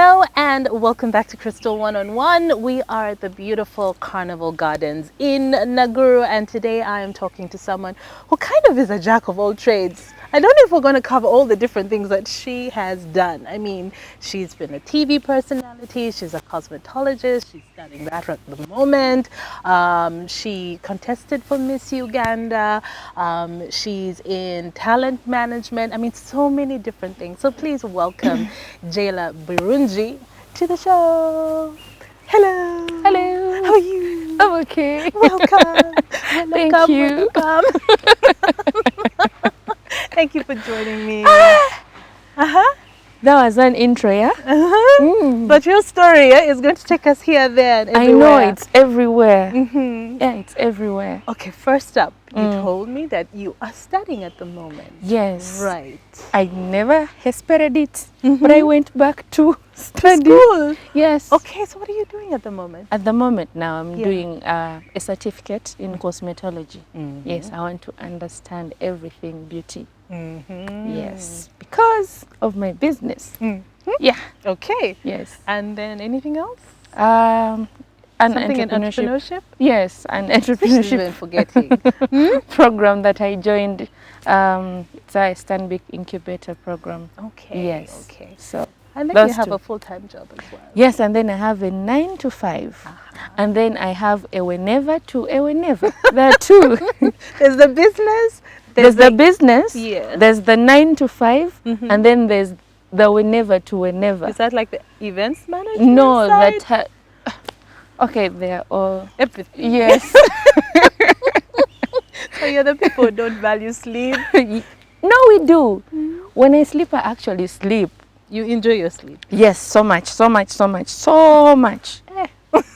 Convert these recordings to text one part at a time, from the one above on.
Hello and welcome back to Crystal One-on-One. We are at the beautiful Carnival Gardens in Naguru, and today I am talking to someone who kind of is a jack of all trades. I don't know if we're going to cover all the different things that she has done. I mean, she's been a TV personality, she's a cosmetologist, she's studying that at the moment. She contested for Miss Uganda. She's in talent management. I mean, so many different things. So please welcome Jaylor Birungi to the show. Hello. Hello. How are you? I'm okay. Welcome. Thank you. Welcome. Thank you for joining me. That was an intro, yeah? But your story is going to take us here, there, and everywhere. I know, it's everywhere. Yeah, it's everywhere. Okay, first up, you told me that you are studying at the moment. Yes. Right. I never expected it, but I went back to study. School. Yes. Okay, so what are you doing at the moment? At the moment now, I'm doing a certificate in cosmetology. Yes, I want to understand everything beauty. Yes, because of my business. Yeah. Okay. Yes. And then anything else? An Something in entrepreneurship? Yes, an She's entrepreneurship been forgetting. program that I joined. It's a Stanbic incubator program. Okay. Yes. Okay. So And then those you have two. a full-time job as well. Yes, and then I have a 9 to 5, and then I have a whenever to a whenever. There are two. There's the business. There's the business. Yes. There's the 9 to 5, and then there's the whenever to whenever. Is that like the events management? No, side? that. Okay, they're all. Everything. Yes. So you're the people who don't value sleep. No, we do. When I sleep, I actually sleep. You enjoy your sleep. Yes, so much, so much, so much, so much.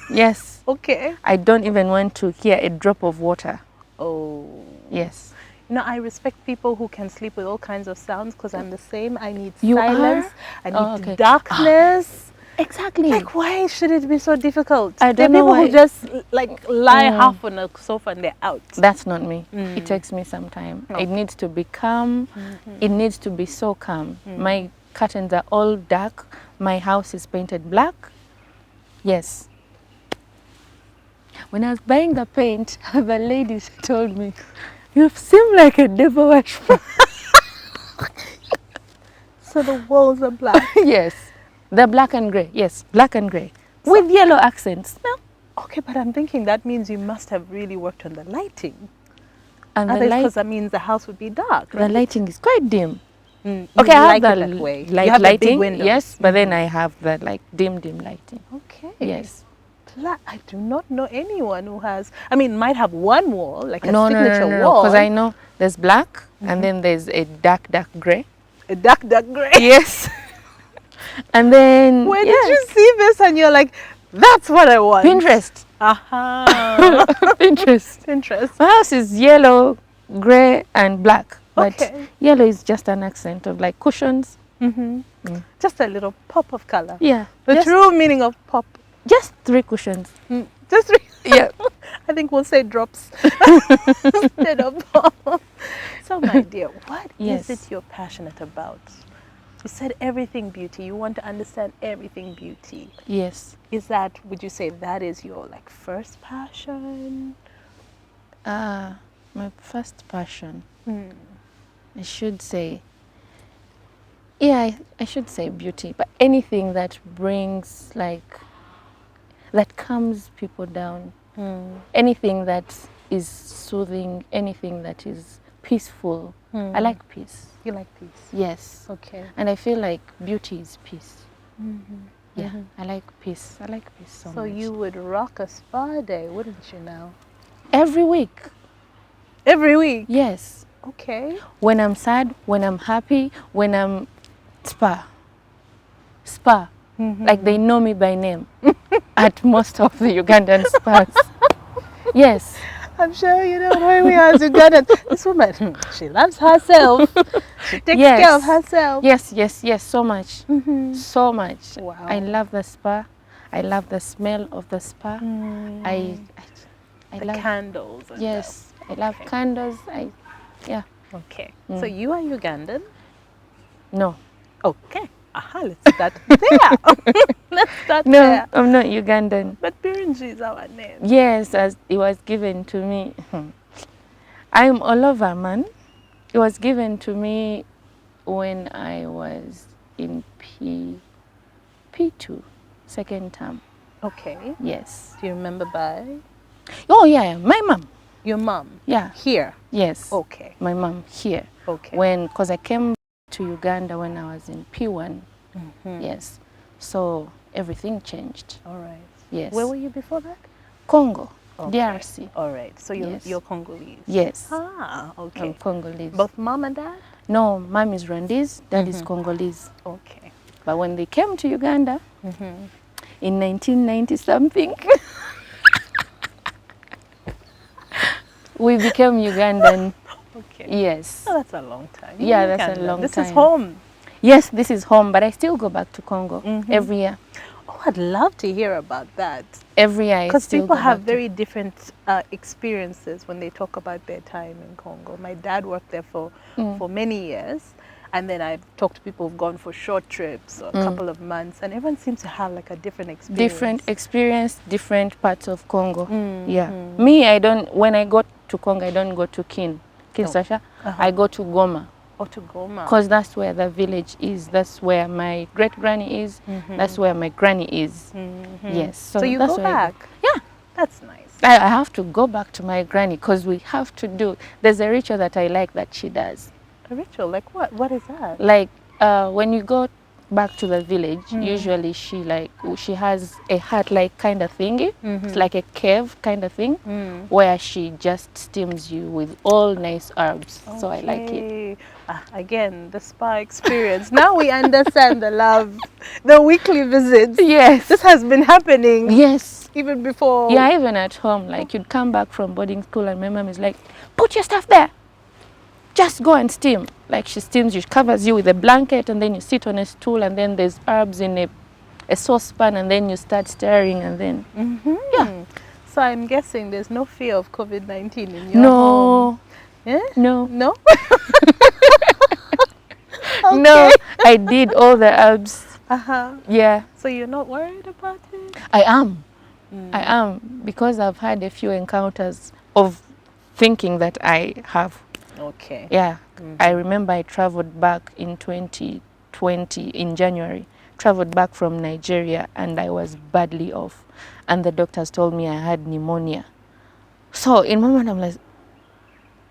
Yes. Okay. I don't even want to hear a drop of water. Oh. Yes. You know, I respect people who can sleep with all kinds of sounds because I'm the same. I need You silence. are? I need Oh, okay. darkness. Exactly. Like, why should it be so difficult? I There are don't know people why. who just like lie half on a sofa and they're out. That's not me. It takes me some time. It needs to be calm. It needs to be so calm. My curtains are all dark. My house is painted black. Yes. When I was buying the paint, the ladies told me, "You seem like a devil worshiper." So the walls are black. Yes. They're black and grey. Yes, black and grey. With yellow accents. No. Okay, but I'm thinking that means you must have really worked on the lighting. And the Because that means the house would be dark. the Right? lighting is quite dim. You Okay, I like have it the that way. light You have the big lighting. windows. Yes, but then I have the like dim lighting. Okay. Yes. I do not know anyone who has. I mean, might have one wall, like a No, signature wall. because I know there's black and then there's a dark grey. A dark grey. Yes. And then Where did you see this? And you're like, that's what I want. Pinterest. Aha. Pinterest. Pinterest. My house is yellow, grey, and black. But Okay. yellow is just an accent of like cushions. Just a little pop of color. Yeah. The just, true meaning of pop. just 3 cushions. Just Yeah. I think we'll say drops instead of pop. So, my dear, what Yes. is it you're passionate about? You said everything beauty. You want to understand everything beauty. Yes. Would you say that is your like first passion? My first passion. I should say. Yeah, I should say beauty, but anything that brings that calms people down. Anything that is soothing, anything that is peaceful. I like peace. You like peace. Yes. Okay. And I feel like beauty is peace. Yeah, I like peace. I like peace so So much. you would rock a spa day, wouldn't you now? Every week. Every week? Yes. Okay. When I'm sad, when I'm happy, when I'm spa. Like they know me by name at most of the Ugandan spas. Yes. I'm sure you know where we are as Ugandans. This woman, she loves herself. She takes care of herself. Yes, so much. So much. Wow. I love the spa. I love the smell of the spa. I The love candles. And Yes, I love candles. Yeah. Okay. So you are Ugandan? No. Okay. Aha, let's start there. Let's start No, there. I'm not Ugandan. But Birungi is our name. Yes, as it was given to me. I'm all over, man. It was given to me when I was in P2, second term. Okay. Yes. Do you remember by Oh, yeah, my mom. your mom? Yeah. Here. Yes. Okay. My mom here. Okay. Because I came to Uganda when I was in P1. Yes. So everything changed. All right. Yes. Where were you before that? Congo, Okay. DRC. All right. So Yes. you're Congolese. Yes. Ah, okay. I'm Congolese. Both mom and dad? No, mom is Rwandese, dad is Congolese. Okay. But when they came to Uganda in 1990 something, we became Ugandan. Okay. Yes. Oh, that's a long time. Yeah, that's Uganda. a long This time. is home. Yes, this is home, but I still go back to Congo every year. Oh, I'd love to hear about that. Every year I Because still people go have back to- very different experiences when they talk about their time in Congo. My dad worked there for many years. And then I've talked to people who've gone for short trips or a couple of months. And everyone seems to have like a different experience. Different experience, different parts of Congo. Yeah. Me, when I go to Congo, I don't go to Kinshasa. I go to Goma. Or to Goma. Because that's where the village is. That's where my great granny is. That's where my granny is. Yes. So you that's go where I back? Yeah. That's nice. I have to go back to my granny because we have to do. There's a ritual that I like that she does. A ritual? Like what? What is that? Like when you go back to the village, usually she has a hut like kind of thingy. It's like a cave kind of thing where she just steams you with all nice herbs. So I like it. Again, the spa experience. Now we understand the love, the weekly visits. Yes. This has been happening. Yes. Even before. Yeah, even at home. Like you'd come back from boarding school and my mom is like, put your stuff there. Just go and steam. Like she steams you, covers you with a blanket and then you sit on a stool and then there's herbs in a saucepan and then you start stirring and then, yeah. So I'm guessing there's no fear of COVID-19 in your home. Yeah? No. No? No, I did all the herbs. Yeah. So you're not worried about it? I am. I am because I've had a few encounters of thinking that I have. Okay. Yeah. I remember I traveled back in 2020 in January. Traveled back from Nigeria and I was badly off. And the doctors told me I had pneumonia. So in my mind I'm like,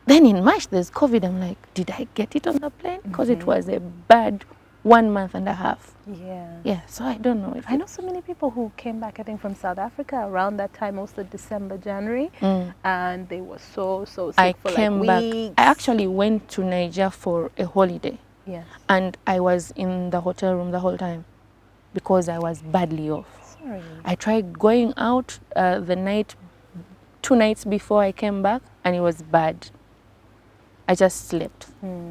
then in March there's COVID. I'm like, did I get it on the plane? Because it was a bad 1.5 months. Yeah. Yeah, so I don't know. I know so many people who came back, I think, from South Africa around that time, also December, January, and they were so sick for came like weeks. back. I actually went to Niger for a holiday. Yes. And I was in the hotel room the whole time because I was badly off. Sorry. I tried going out 2 nights before I came back, and it was bad. I just slept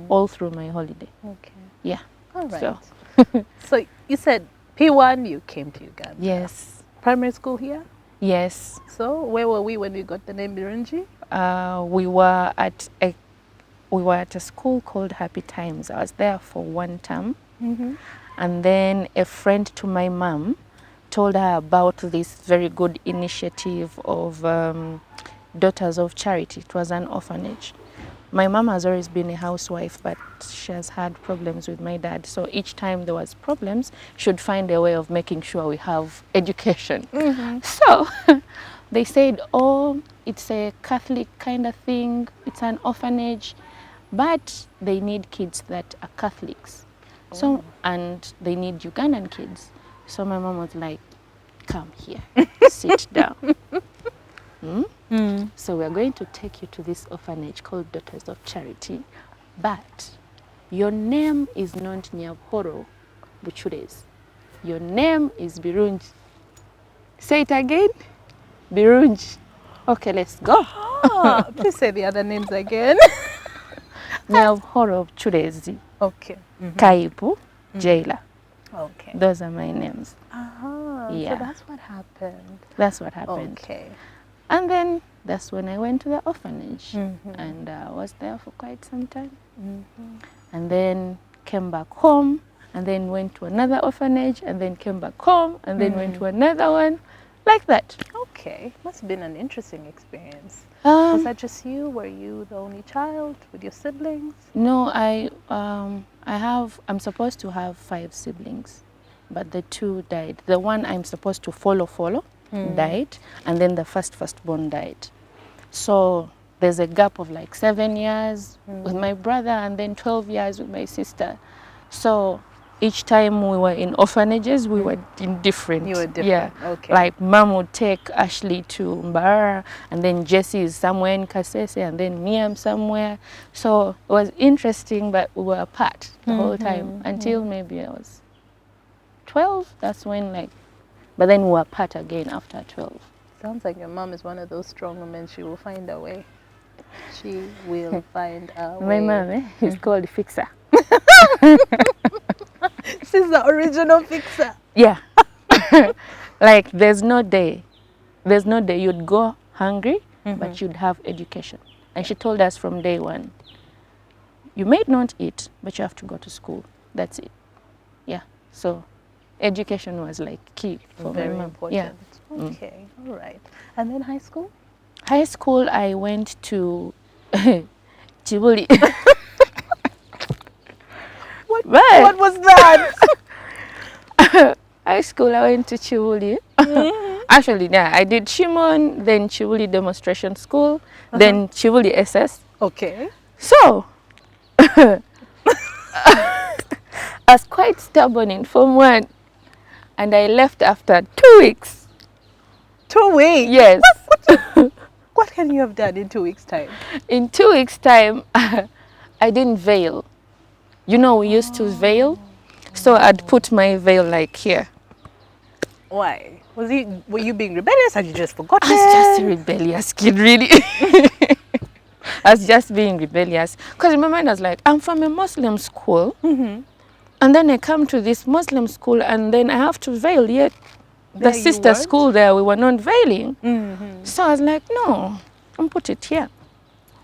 all through my holiday. Okay. Yeah. All right. So. So you said P1, you came to Uganda. Yes. Primary school here? Yes. So where were we when you got the name Birungi? We were at a school called Happy Times. I was there for 1 term. And then a friend to my mom told her about this very good initiative of Daughters of Charity. It was an orphanage. My mom has always been a housewife, but she has had problems with my dad. So each time there was problems, she would find a way of making sure we have education. So they said, oh, it's a Catholic kind of thing. It's an orphanage, but they need kids that are Catholics. So, and they need Ugandan kids. So my mom was like, come here, sit down. So we're going to take you to this orphanage called Daughters of Charity, but your name is not Nyabhoro Buchures. Your name is Birungi. Say it again. Birungi. Okay, let's go. Please say the other names again. Nyabhoro Buchures. Okay. Kaipu, Jaylor. Okay. Those are my names. Yeah. So that's what happened. That's what happened. Okay. And then that's when I went to the orphanage and I was there for quite some time. And then came back home and then went to another orphanage, and then came back home, and then went to another one, like that. Okay, must have been an interesting experience. Was that just you? Were you the only child with your siblings? No, I'm supposed to have 5 siblings, but the 2 died. The one I'm supposed to follow died, and then the firstborn died. So there's a gap of like 7 years with my brother, and then 12 years with my sister. So each time we were in orphanages, we were in different. You were different. Yeah. Okay. Like mom would take Ashley to Mbara, and then Jessie is somewhere in Kasese, and then me I'm somewhere. So it was interesting, but we were apart the whole time until maybe I was 12. That's when but then we were apart again after 12. Sounds like your mom is one of those strong women. She will find a way. She will find a way. My mom is called Fixer. She's the original fixer. Yeah. Like there's no day you'd go hungry, but you'd have education. And she told us from day one, you may not eat, but you have to go to school. That's it. Yeah. So education was like key for Very my mom. important. Yeah. Okay, all right. And then high school? High school, I went to Chibuli. What was that? High school, I went to Chibuli. Actually, yeah, I did Shimon, then Chibuli Demonstration School, then Chibuli SS. Okay. So, I was quite stubborn in Form 1, and I left after 2 weeks. 2 weeks? Yes. What can you have done in 2 weeks' time? In 2 weeks' time, I didn't veil. You know, we used to veil. So I'd put my veil like here. Why? Were you being rebellious? Had you just forgotten? I was just a rebellious kid, really. I was just being rebellious. Because in my mind, I was like, I'm from a Muslim school. And then I come to this Muslim school, and then I have to veil. Yet the sister school there, we were not veiling. So I was like, no, I'll put it here.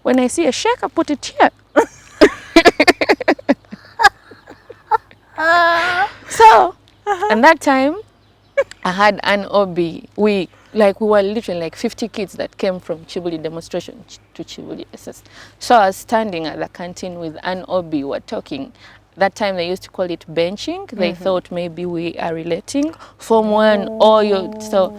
When I see a sheikh, I put it here. So, and that time, I had an OB. We were literally like 50 kids that came from Chibuli Demonstration to Chibuli SS. So I was standing at the canteen with an OB. We were talking. That time they used to call it benching. They thought maybe we are relating. Form 1 or you. So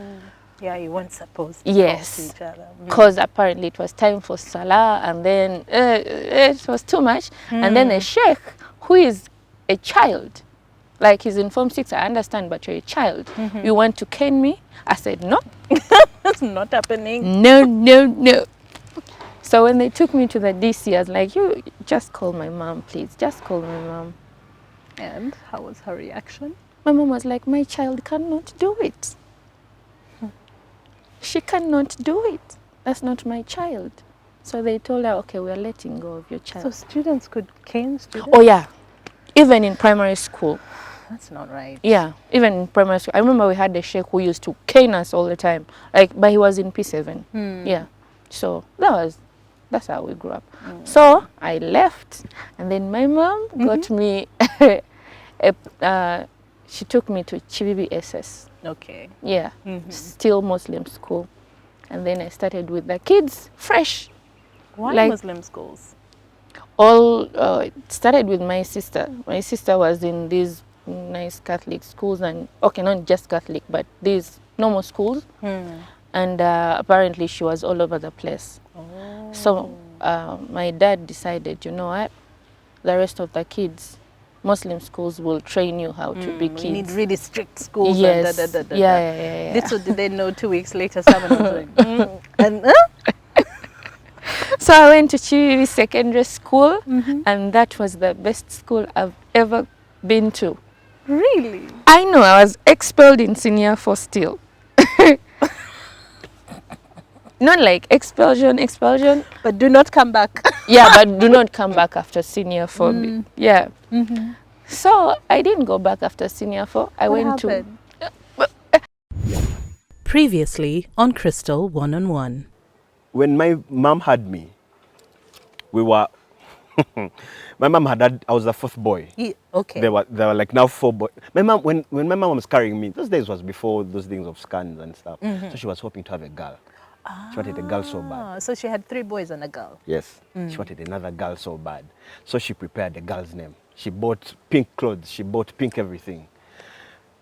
yeah, you weren't supposed to talk to each other. Because apparently it was time for Salah, and then it was too much. And then a sheikh who is a child, like he's in Form 6, I understand, but you're a child. You want to cane me? I said, no. That's not happening. No. So when they took me to the DC, I was like, you just call my mom, please. Just call my mom. And how was her reaction? My mom was like, my child cannot do it. She cannot do it. That's not my child. So they told her, okay, we are letting go of your child. So students could cane students? Oh, yeah. Even in primary school. That's not right. Yeah, even in primary school. I remember we had a sheikh who used to cane us all the time. But he was in P7. Yeah. So that's how we grew up. So I left, and then my mom got me, she took me to Chibibi SS. Okay. Yeah, still Muslim school. And then I started with the kids, fresh. Why Muslim schools? It started with my sister. My sister was in these nice Catholic schools, and okay, not just Catholic, but these normal schools. And apparently she was all over the place. So my dad decided, you know what, the rest of the kids, Muslim schools will train you how to be kids. We need really strict schools. Yes. And Yeah. Little did they know 2 weeks later someone was doing. And so I went to Chivivi Secondary School, and that was the best school I've ever been to. Really? I know, I was expelled in senior 4 still. Not like expulsion. But do not come back. Yeah, but do not come back after senior 4. Yeah. So I didn't go back after senior 4. I went happened? to... Previously on Crystal One-on-One. When my mom had me, we were My mom I was the fourth boy. Okay. There were like now 4 boys. My mom, when my mom was carrying me, those days was before those things of scans and stuff. So she was hoping to have a girl. She wanted a girl so bad. So she had 3 boys and a girl. Yes, she wanted another girl so bad. So she prepared the girl's name. She bought pink clothes. She bought pink everything.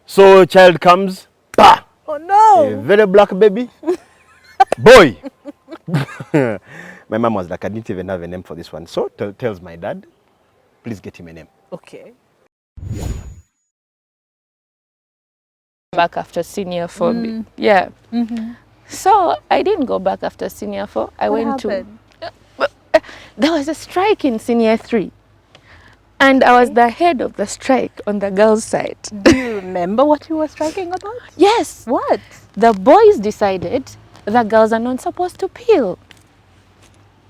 So child comes, bah! Oh no! A very black baby. Boy! My mom was like, I didn't even have a name for this one. So tells my dad, please get him a name. Okay. Back after senior 4. Yeah. So I didn't go back after senior 4. I What went happened? to. There was a strike in senior 3. And I was the head of the strike on the girls' side. Do you remember what you were striking about? Yes. What? The boys decided the girls are not supposed to peel.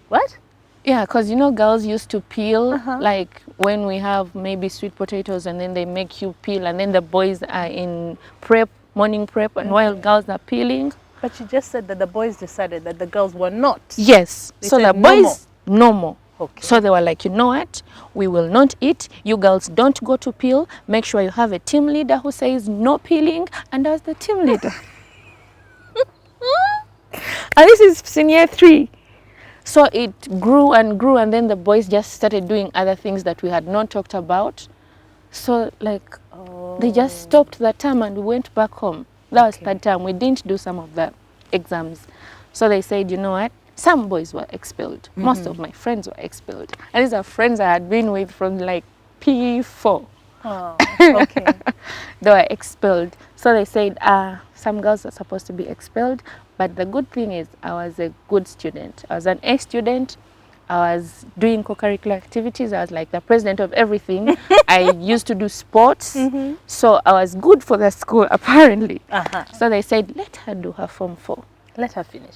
What? Yeah, because you know girls used to peel, like when we have maybe sweet potatoes and then they make you peel, and then the boys are in prep, morning prep, and while girls are peeling. But you just said that the boys decided that the girls were not. Yes. They So said the no boys, no more. Okay. So they were like, you know what? We will not eat. You girls don't go to peel. Make sure you have a team leader who says no peeling, and I was the team leader. And this is senior 3. So it grew, and then the boys just started doing other things that we had not talked about. So like they just stopped the term and we went back home. That was third term. We didn't do some of the exams. So they said, you know what? Some boys were expelled. Most of my friends were expelled. And these are friends I had been with from like P4. Oh, okay. They were expelled. So they said, some girls are supposed to be expelled. But the good thing is I was a good student. I was an A student. I was doing co-curricular activities. I was like the president of everything. I used to do sports. So I was good for the school, apparently. So they said, let her do her Form 4. Let her finish.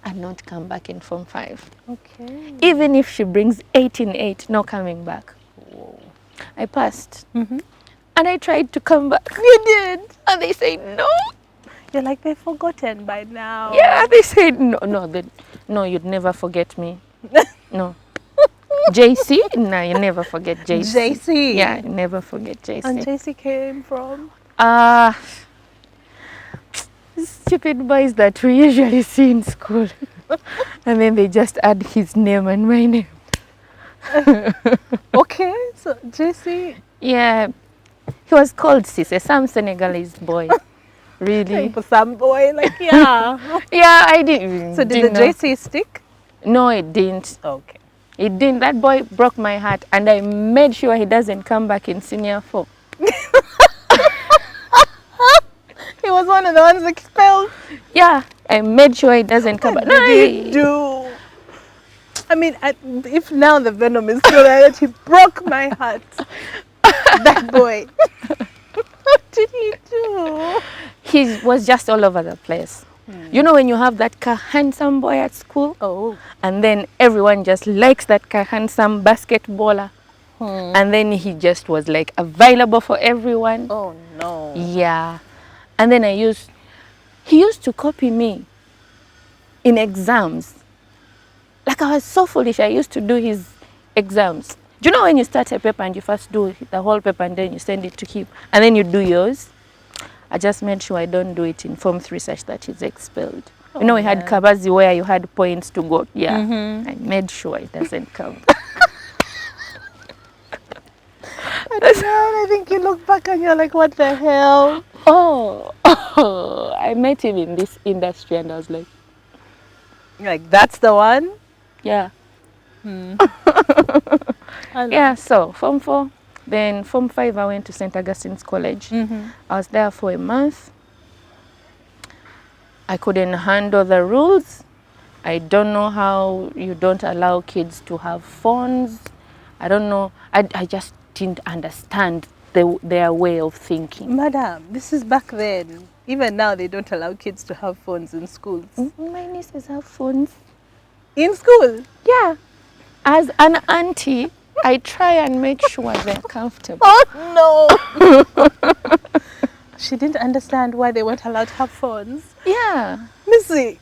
And not come back in Form 5. Okay. Even if she brings 8 in 8, no coming back. Whoa. I passed. And I tried to come back. You did? And they said, no. You're like, they've forgotten by now. Yeah, they said, no, you'd never forget me. No. JC? No, you never forget JC. JC? Yeah, you never forget JC. And JC came from? Stupid boys that we usually see in school. And then they just add his name and my name. Okay, so JC. Yeah, he was called Cisse, some Senegalese boy. Really? For some boy, like, yeah. Yeah, I didn't. So did the JC stick? No, it didn't. Okay. It didn't. That boy broke my heart, and I made sure he doesn't come back in senior 4. He was one of the ones expelled? Yeah, I made sure he doesn't come back. What did he do? I mean, if now the venom is still there, that he broke my heart. That boy. What did he do? He was just all over the place. You know when you have that handsome boy at school? Oh. And then everyone just likes that handsome basketballer. And then he just was like available for everyone. Oh no. Yeah. And then he used to copy me in exams. Like I was so foolish, I used to do his exams. Do you know when you start a paper and you first do the whole paper and then you send it to him and then you do yours? I just made sure I don't do it in Form 3 such that he's expelled. Oh, you know, we had Kabazi where you had points to go. Yeah, I made sure it doesn't count. I think you look back and you're like, what the hell? I met him in this industry and I was like, like, that's the one? yeah. Yeah, so Form 4. Then Form 5, I went to St. Augustine's College. I was there for a month. I couldn't handle the rules. I don't know how you don't allow kids to have phones. I don't know. I just didn't understand their way of thinking. Madam, this is back then. Even now, they don't allow kids to have phones in schools. My nieces have phones. In school? Yeah. As an auntie, I try and make sure they're comfortable. Oh, no. She didn't understand why they weren't allowed to have phones. Yeah. Missy,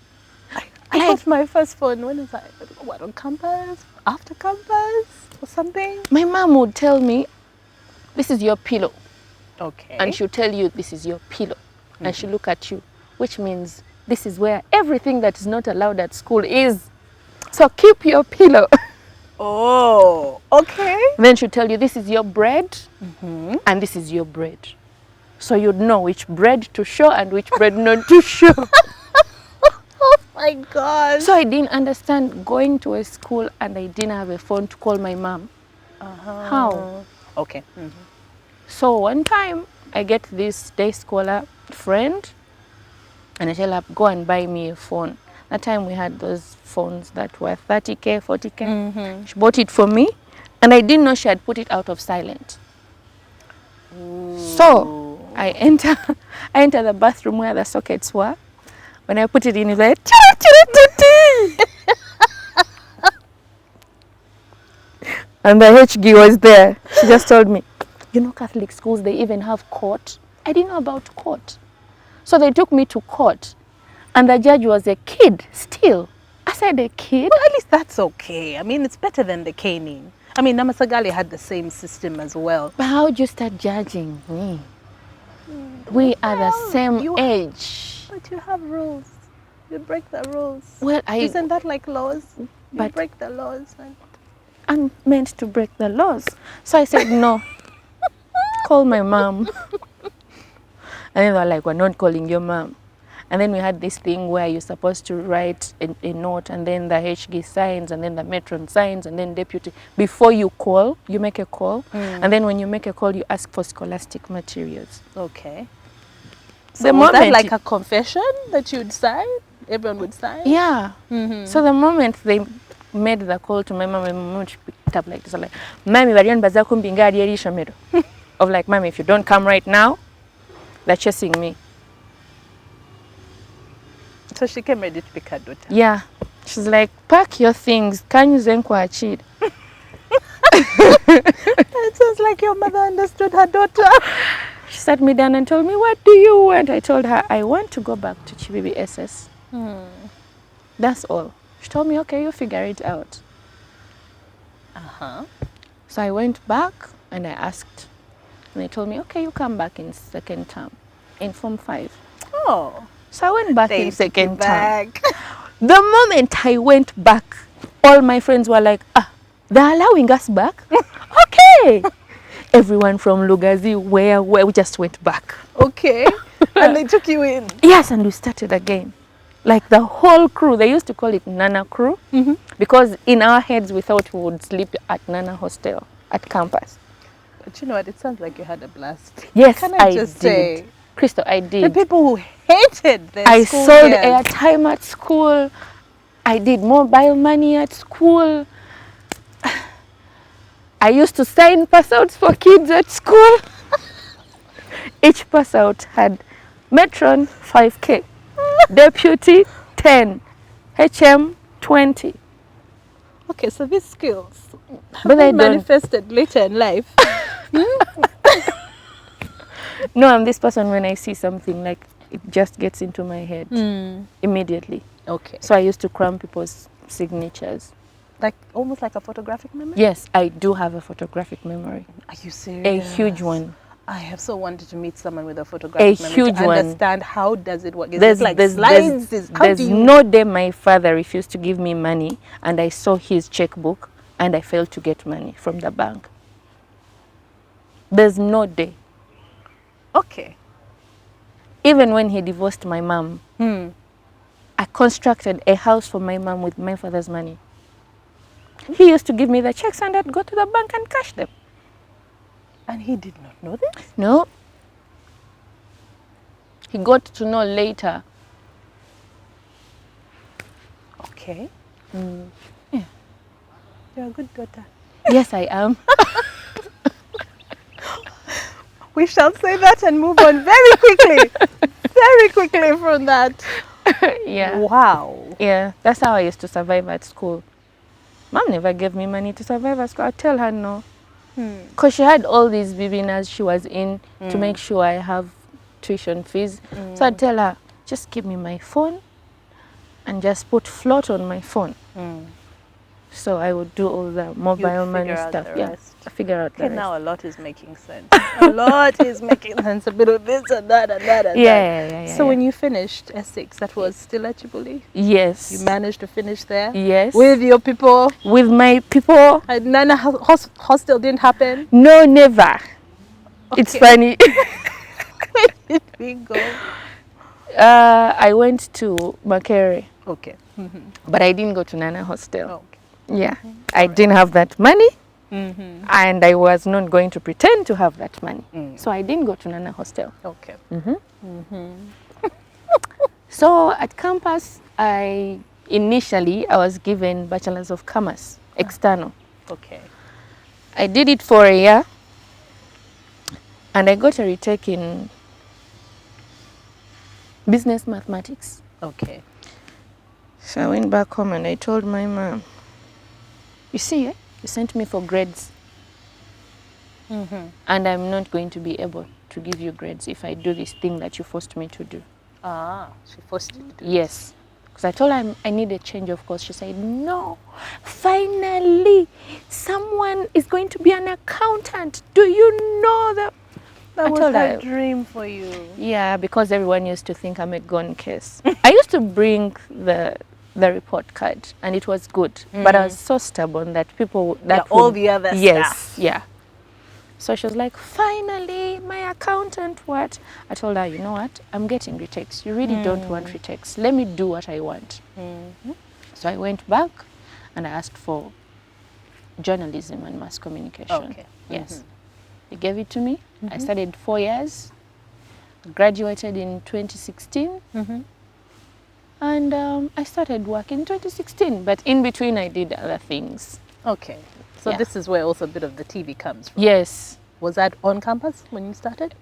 I got my first phone when was I? What, on campus? After campus? Or something? My mom would tell me, this is your pillow. Okay. And she'll tell you, this is your pillow. And she'll look at you, which means this is where everything that is not allowed at school is. So keep your pillow. Oh, okay. Then she'll tell you, this is your bread, and this is your bread. So you'd know which bread to show and which bread not to show. Oh my God. So I didn't understand going to a school and I didn't have a phone to call my mom. How? Okay. So one time I get this day scholar friend and I tell her, go and buy me a phone. That time we had those phones that were 30K, 40K. She bought it for me and I didn't know she had put it out of silent. So I enter the bathroom where the sockets were. When I put it in, it's like, and the HG was there. She just told me, you know, Catholic schools, they even have court. I didn't know about court. So they took me to court. And the judge was a kid still. I said, a kid? Well, at least that's okay. I mean, it's better than the caning. I mean, Namasagali had the same system as well. But how would you start judging me? We are the same age. But you have rules. You break the rules. Well, Isn't that like laws? You But- break the laws. I'm meant to break the laws. So I said, no. Call my mom. And then they were like, we're not calling your mom. And then we had this thing where you're supposed to write a note and then the HG signs and then the matron signs and then deputy. Before you call, you make a call. And then when you make a call, you ask for scholastic materials. Okay. The So was moment that like a confession that you'd sign? Everyone would sign? Yeah. So the moment they made the call to my mom, she picked up like this, like, Mami, barion bazaku mbinga adieri shomero. Of like, Mami, if you don't come right now, they're chasing me. So she came ready to pick her daughter. Yeah. She's like, pack your things. Can you zenkwachid? It sounds like your mother understood her daughter. She sat me down and told me, what do you want? I told her, I want to go back to Chibibi SS. That's all. She told me, okay, you figure it out. So I went back and I asked. And they told me, okay, you come back in second term, in Form 5. Oh. So I went back They in took you second term. back. The moment I went back, all my friends were like, they're allowing us back? Okay. Everyone from Lugazi, where we just went back. Okay. And they took you in. Yes, and we started again. Like the whole crew, they used to call it Nana crew because in our heads we thought we would sleep at Nana hostel at campus. But you know what? It sounds like you had a blast. Yes, Can I just did. say? Crystal, I The did. people who hated their I school sold years. airtime at school. I did mobile money at school. I used to sign pass outs for kids at school. Each pass out had matron 5K, deputy 10, HM 20. Okay, so these skills But I have don't. manifested later in life. No, I'm this person when I see something, like it just gets into my head immediately. Okay. So I used to cram people's signatures. Like almost like a photographic memory? Yes, I do have a photographic memory. Are you serious? A huge one. I have so wanted to meet someone with a photographic memory huge to one. understand how does it work. Is it like slides? How There's do you... no day my father refused to give me money and I saw his checkbook and I failed to get money from the bank. There's no day. Okay. Even when he divorced my mom, I constructed a house for my mom with my father's money. He used to give me the checks and I'd go to the bank and cash them. And he did not know this? No. He got to know later. Okay. Yeah. You're a good daughter. Yes, I am. We shall say that and move on very quickly. Very quickly from that. Yeah. Wow. Yeah, that's how I used to survive at school. Mom never gave me money to survive at school. I'd tell her no. Because she had all these bibinas she was in to make sure I have tuition fees. So I'd tell her, just give me my phone and just put float on my phone. Mm. So I would do all the mobile money figure out stuff. the Yeah, rest. I figure out the Okay, rest. now a lot is making sense. A lot is making sense. A bit of this and that and that and Yeah, that. yeah. So when you finished Essex, that was still at Jubilee? Yes. You managed to finish there? Yes. With your people? With my people? And Nana hostel didn't happen? No, never. It's Okay. funny. Where did we go? I went to Makere, Okay. but I didn't go to Nana Hostel. Okay. Yeah, I didn't have that money, and I was not going to pretend to have that money. So I didn't go to Nana Hostel. Okay. So at campus, initially I was given Bachelor's of Commerce, external. Okay. I did it for a year, and I got a retake in business mathematics. Okay. So I went back home and I told my mom, you see, you sent me for grades, and I'm not going to be able to give you grades if I do this thing that you forced me to do. Ah, she forced you to do Yes. Because I told her I need a change of course. She said, no, finally, someone is going to be an accountant. Do you know that? That I was told her her, dream for you. yeah, because everyone used to think I'm a gone case. I used to bring the report card and it was good. But I was so stubborn that people... that all would- the other yes, stuff. yeah. So she was like, finally, my accountant, what? I told her, you know what? I'm getting retakes. You really don't want retakes. Let me do what I want. So I went back and I asked for journalism and mass communication. Okay. Yes. They gave it to me. I studied 4 years, graduated in 2016, and I started work in 2016. But in between, I did other things. Okay. So Yeah. this is where also a bit of the TV comes from. Yes. Was that on campus when you started?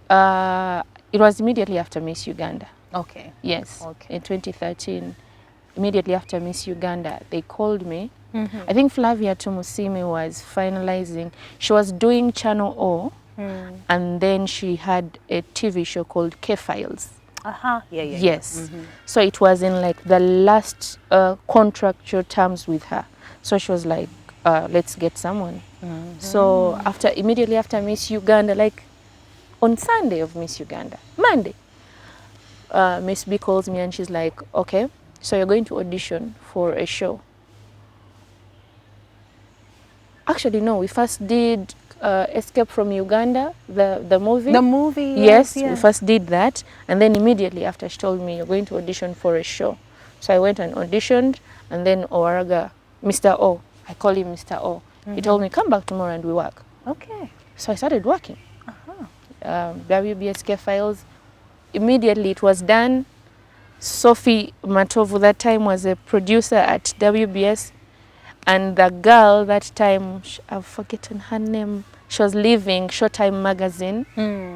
It was immediately after Miss Uganda. Okay. Yes. Okay. In 2013, immediately after Miss Uganda, they called me. I think Flavia Tumusimi was finalizing. She was doing Channel O, and then she had a TV show called K-Files. Yeah. Yes. So it was in like the last contractual terms with her. So she was like, let's get someone. So immediately after Miss Uganda, like on Sunday of Miss Uganda, Monday, Miss B calls me and she's like, okay, so you're going to audition for a show. Actually, no, we first did Escape from Uganda, the movie. The movie? Yes, we first did that. And then immediately after, she told me, you're going to audition for a show. So I went and auditioned, and then Owaraga, Mr. O, I call him Mr. O, he told me, come back tomorrow and we work. Okay. So I started working. WBSK Files, immediately it was done. Sophie Matovu that time was a producer at WBS, and the girl that time, I've forgotten her name, she was leaving Showtime magazine.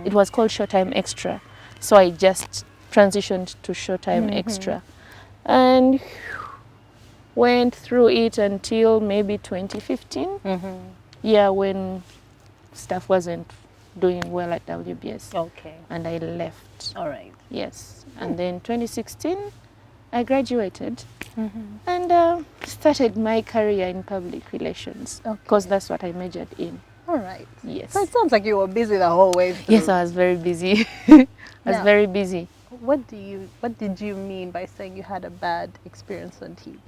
It was called Showtime Extra. So I just transitioned to Showtime Extra and went through it until maybe 2015. Yeah, when stuff wasn't doing well at WBS. Okay. And I left. All right. Yes. And then 2016, I graduated and started my career in public relations because that's what I majored in. All right. Yes. So it sounds like you were busy the whole way through. Yes, I was very busy. I was very busy. What did you mean by saying you had a bad experience on TV?